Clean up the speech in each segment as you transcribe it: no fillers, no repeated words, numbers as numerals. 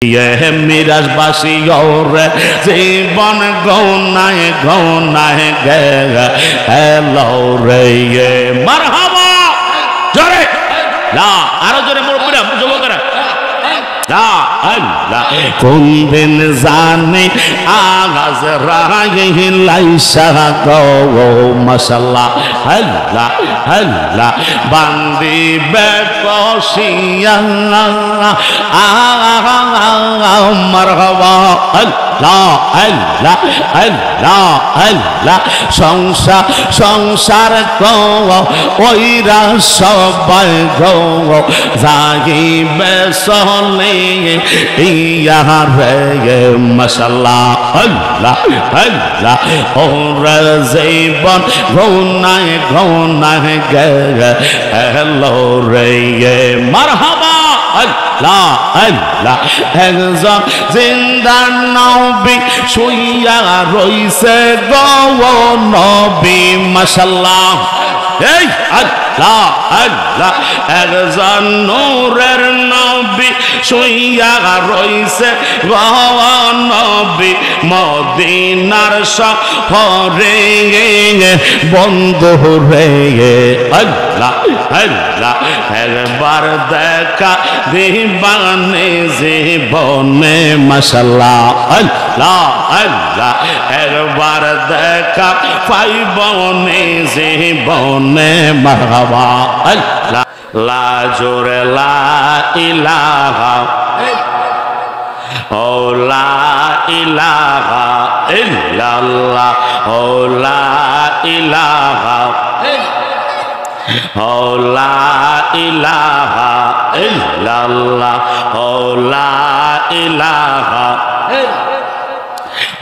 ये मिराजबासी और जीवन गौनाए गौनाए गए हेलो रे ये मरहबा जोरे ला आरो जोरे मुरब्बीरा যুবকেরা ला अल्लाह কোন দিন জানি আগাজ রাগে লাইসা গো মাশাআল্লাহ আল্লাহ আল্লাহ বান্দি বেকশিয়া মারহাবা আল্লাহ আল্লাহ আল্লাহ আল্লাহ সংসার সংসার গো ওইরা সবাই গো জাগিবে সলে ইয়া রে মাশাআল্লাহ আল্লাহ আল্লাহ ওর জীবন গৌনায় গৌনায় গে হেলো রে মারহাবা আল্লাহ আল্লাহ একজন জিন্দা নবী শুইয়া রইছে গো নবী মাশাআল্লাহ এই আল্লাহ আল্লাহ একজন নূরের নবী শুইয়া রইছে গো নবী মদিনার শহরে বন্ধু রে আল্লাহ আল্লাহ একবার দেখা দিবানে জীবনে মাশাআল্লাহ আল্লাহ আল্লাহ একবার দেখা পাইবনে জীবনে মারহাবা আল্লাহ লা জোরে লা ইলাহা ও লা ইলাহা ইল্লাল্লাহ ও লা ইলাহা ও লা ইলাহা ইল্লাল্লাহ ও লা ইলাহা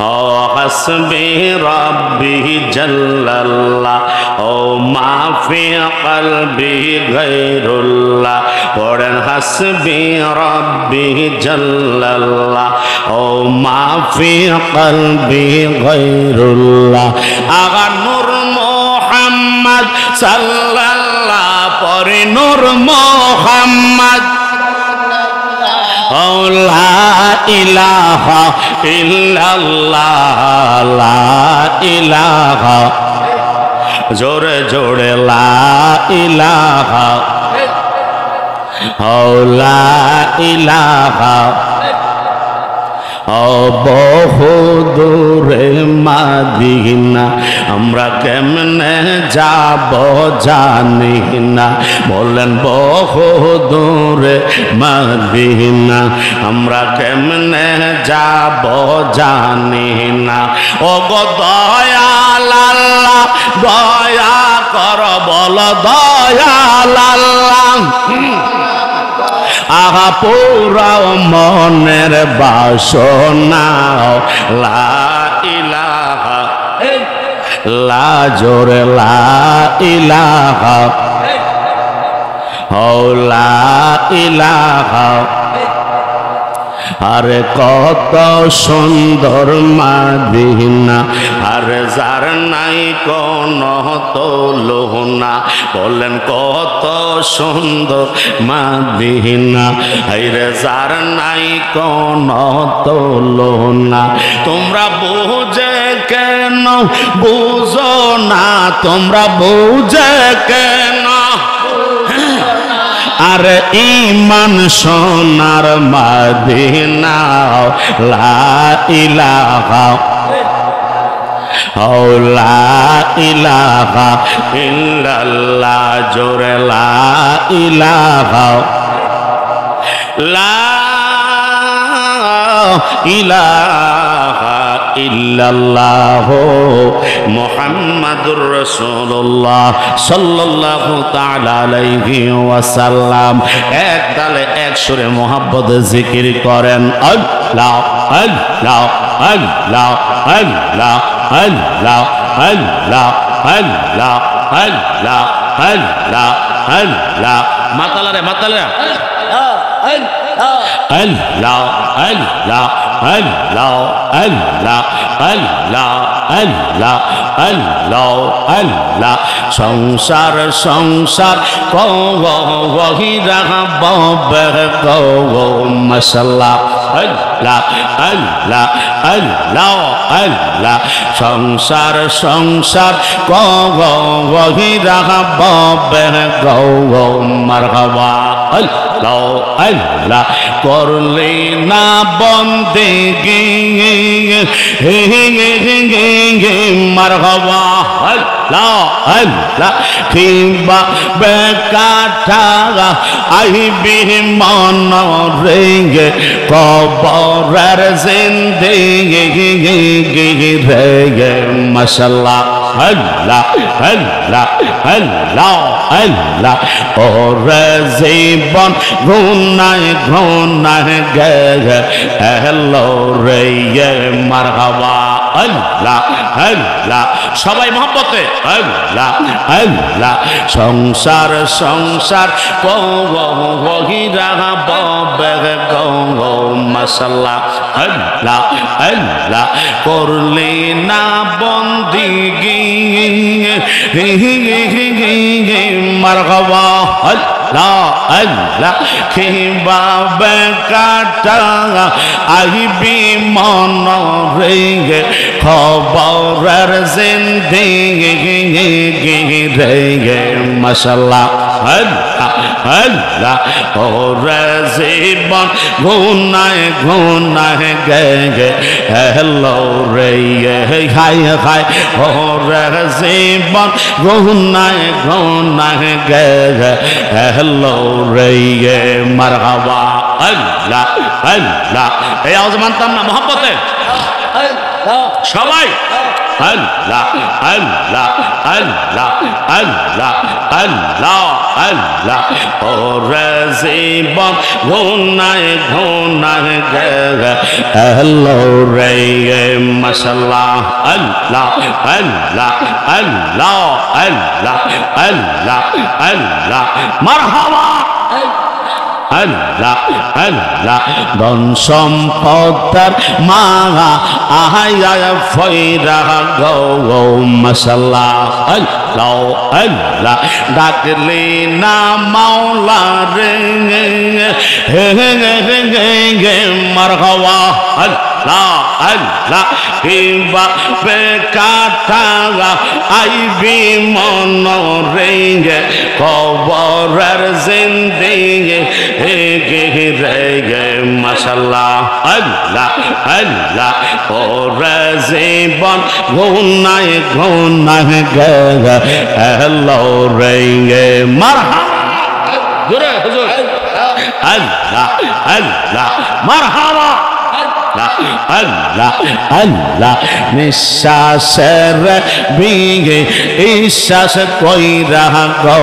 ও হাসবি রব্বি জাল্লাল্লাহ ও মা ফি কলবি গায়রুল্লাহ পড়েন হাসবি রব্বি জাল্লাল্লাহ ও মা ফি কলবি গায়রুল্লাহ আগা নূর মুহাম্মদ সাল্লাল্লাহ পরে নূর মুহাম্মদ লা ইলাহা ইল্লাল্লাহ লা ইলাহা জোরে জোরে লা ইলাহা লা ইলাহা বহু দূরে মাদিনা আমরা কেমনে যাব জানি না বলেন বহু দূরে মাদিনা আমরা কেমনে যাব জানি না ও গো দয়াল আল্লাহ দয়া কর বল দয়াল আল্লাহ আহা পুরাও মনের বাসনা লা ইলাহা লা জোরে লা ইলাহা ও লা ইলাহা আরে কত সুন্দর মাদিনা আরে যার নাই কোন তুলনা বলেন কত সুন্দর মাদিনা আরে যার নাই কোন তুলনা তোমরা বুঝে কেন বুঝো না তোমরা বুঝে কেন আর ঈমান সোনার মদিনা লা ইলাহা ও লা ইলাহা ইল্লাল্লাহ জোরে লা ইলাহা লা ইলাহা ইল্লাল্লাহ মুহাম্মাদুর রাসূলুল্লাহ সাল্লাল্লাহু তাআলা আলাইহি ওয়াসাল্লাম এক তালে এক সুরে মোহাব্বতে জিকির করেন আল্লাহ আল্লাহ আল্লাহ আল্লাহ আল্লাহ আল্লাহ আল্লাহ আল্লাহ আল্লাহ আল্লাহ মাতালারে মাতালারে আল্লাহ আল্লাহ আল্লাহ আল্লাহ আল্লাহ আল্লাহ আল্লাহ আল্লাহ সংসার সংসার কহিরা ববে গো মাশাআল্লাহ আল্লাহ আল্লাহ আল্লাহ আল্লাহ সংসার সংসার গহিরা বাবে গো মারহাবা আল্লাহ আল্লাহ করলে না বন্দেগি মারহাবা আল্লাহ আল্লাহ কিংবা বেকাটা আইবি মন রেঙ্গে কবরের জিন্দেগি রে মাশাআল্লাহ আল্লাহ আল্লাহ আল্লাহ আল্লাহ ওরে জীবন গুনায় গুনায় গে হেলো রে মারহাবা আল্লাহ আল্লাহ সবাই মহব্বতে আল্লাহ আল্লাহ সংসার সংসার গহিরা বাবে গো মাশাআল্লাহ আল্লাহ আল্লাহ করলে না বন্দিগি মারহাবা আল্লাহ আল্লাহ কিভাবে কাটা আইবি মন রেঙ্গে খবরের জিন্দেগি রে মাশাআল্লাহ আল্লাহ আল্লাহ ওরে জীবন গুনায় গুনায় গে হেলো রে হাই হাই ওরে জীবন গুনায় গুনায় গে হেলো রে মারহাবা আল্লাহ আল্লাহ এই আওয়াজ মানতাম না মহব্বতে সবাই আল্লাহ আল্লাহ আল্লাহ আল্লাহ আল্লাহ আল্লাহ ওরে জীবন গুনায় গুনায় গে হেলো রে মাশাআল্লাহ আল্লাহ আল্লাহ আল্লাহ আল্লাহ আল্লাহ আল্লাহ মারহাবা আল্লাহ আল্লাহ ধন সম্পদের মাগা আহায়া ফয়রা গো মাশাআল্লাহ আল্লাহ আল্লাহ ডাকলে না মাওলা রে মারহাবা আল্লাহ আল্লাহ কিভাবে কাটা আইবি মন রেঙ্গে কবরের জিন্দেগি রে মাশাআল্লাহ আল্লাহ আল্লাহ ওরে জীবন গুনায় গুনায় গে হেলো রে মারহাবা জোরে হুজুর আল্লাহ আল্লাহ মারহাবা আল্লাহ আল্লাহ নিঃশ্বাসের বিগে বিশ্বাস কইরা গো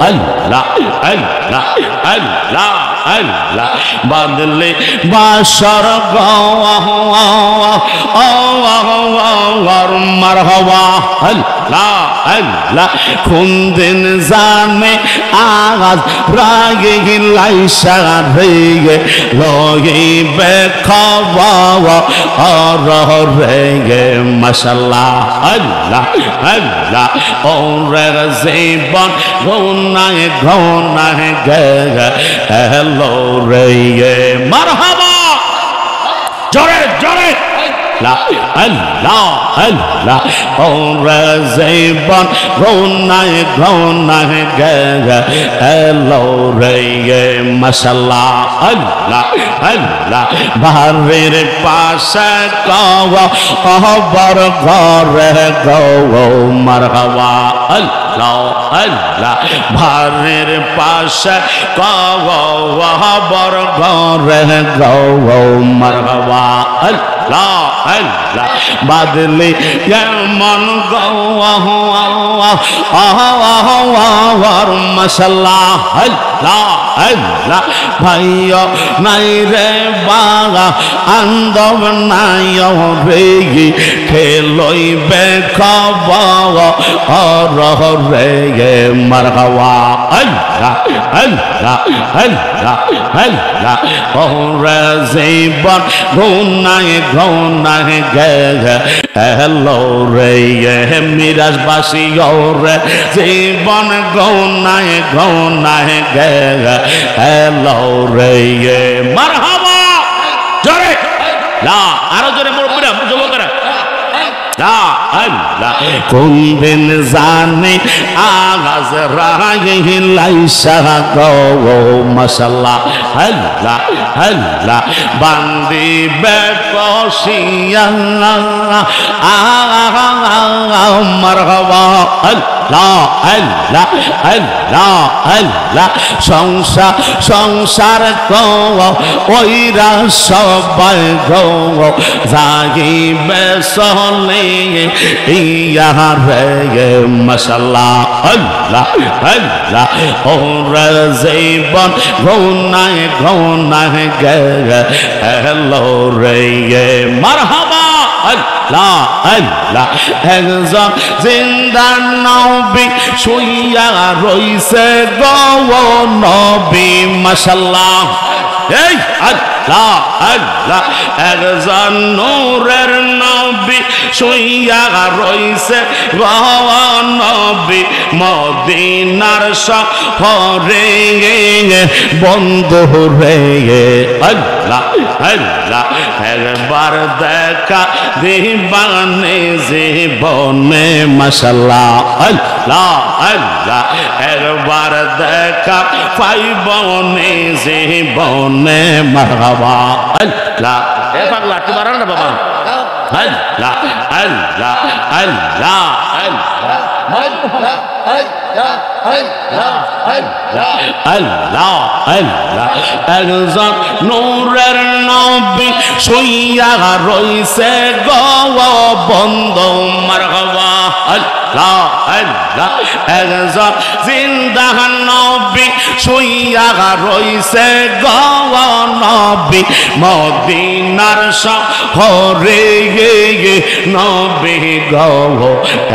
আল্লাহ আল্লাহ আল্লাহ আল্লাহ বদলে বাসর গো মারহাবা আল্লাহ আল্লাহ কোন দিন জানে আগাজ রাগে লাইসা রে লইবে রে মাশাআল্লাহ আল্লাহ আল্লাহ ওরে জীবন গুনায় গুনায় গে হেলো রে মারহাবা জোরে জোরে আল্লাহ আল্লাহ ওরে জীবন গুনায় গুনায় গে হেলো রে মাশাআল্লাহ আল্লাহ আল্লাহ বাড়ির পাশে কবর ঘরে গো মারহাবা আল্লাহ আল্লাহ বাড়ির পাশে কবর ঘরে গো মারহাবা আল্লাহ আল্লাহ বাদলি কেমন গো মাশাআল্লাহ আল্লাহ আল্লাহ ভাইও নাই রে বাগা আন্দব নাই রে খেলইবে খবর রে মারহাবা আল্লাহ আল্লাহ আল্লাহ আল্লাহ ওরে জীবন গুনায় গুনায় গে হেলো রে মিরাজবাসী ওরে জীবন গুনায় গুনায় গে হেলো রে মারহাবা লা আরো জোরে মুরব্বিরা যুবকেরা লা আল্লাহ কোন দিন জানি আগাজ রাগে লাইসা গো মাশাআল্লাহ আল্লাহ আল্লাহ বান্দি বেকশিয়া মারহাবা আল্লাহ আল্লাহ আল্লাহ আল্লাহ সংসার সংসার গো ওইরা সবাই গো যাইবে সলে ইয়া রে মাশাআল্লাহ আল্লাহ আল্লাহ ওরে জীবন গুনায় গুনায় গে হ্যালো রে মারহাবা আল্লাহ আল্লাহ একজন জিন্দা নবী শুইয়া রইছে গো নবী মাশাআল্লাহ এই আল্লাহ আল্লাহ একজন নূরের নবী শুইয়া রইছে গো নবী মদিনার শহরে বন্ধু রে আল্লাহ আল্লাহ একবার দেখা দিবানে জীবনে মাশাআল্লাহ আল্লাহ আল্লাহ একবার দেখা পাইবনে জীবনে মারহাবা আল্লাহ এ পাগলা কি মারান না বাবা আল্লাহ আল্লাহ আল্লাহ আল্লাহ আল্লাহ আল্লাহ একজন নূরের নবী শুইয়া রইছে গো বন্ধু মারহাবা আল্লাহ আল্লাহ একজন জিন্দা নবী শুইয়া রইছে গো নবী মদিনার শহরে নবী গো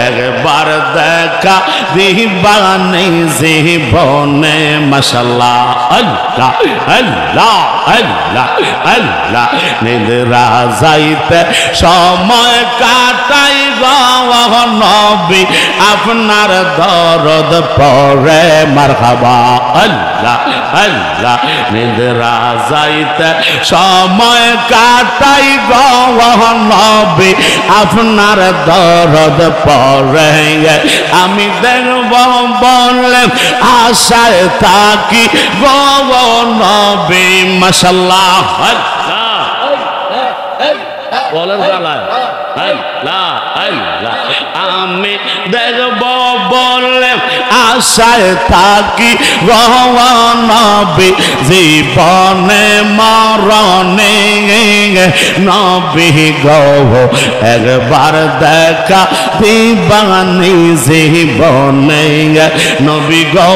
একবার দেখা দিবানে জীবনে মাশাআল্লাহ আল্লাহ আল্লাহ আল্লাহ আল্লাহ নিদ্রা যাইতে সময় কাটাই গো নবী আপনার দরদ পড়ে মারহাবা আল্লাহ আল্লাহ নিদ্রা যাইতে সময় কাটাই গো নবী আপনার দরদ পড়ে আমি দেখব বলে আশায় থাকি গো নবী মাশাআল্লাহ বলেন আল্লাহ আল্লাহ আমি দেখব বলে আশায় থাকি গো নবী জীবনে মরণে নবী গো একবার দেখা দিবানি জীবনে নবী গো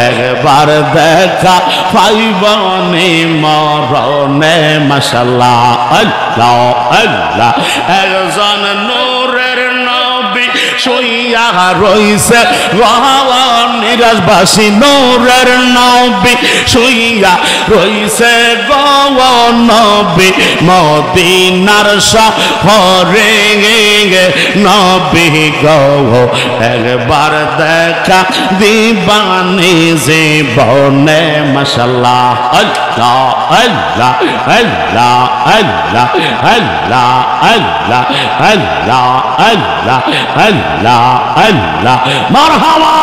একবার দেখা পাইবনি মরণে মাশাআল্লাহ আল্লাহ আল্লাহ একজন নূরের নবী শুইয়া রইছে নিরাজবাসী নূরের নবী শুইয়া রইছে গো নবী মদিনার শহরে নবী গো একবার দেখা দিবানি জীবনে মাশাআল্লাহ আল্লাহ আল্লাহ আল্লাহ আল্লাহ আল্লাহ আল্লাহ আল্লাহ আল্লাহ আল্লাহ আল্লাহ মারহাবা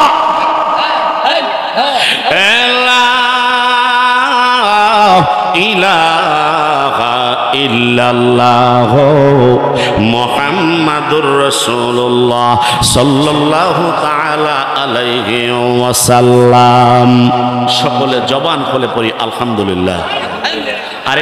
লা ইলাহা ইল্লাল্লাহ মুহাম্মাদুর রাসূলুল্লাহ সাল্লাল্লাহু তাআলা আলাইহি ওয়াসাল্লাম সকলে জবান খুলে পড়ি আলহামদুলিল্লাহ। আরে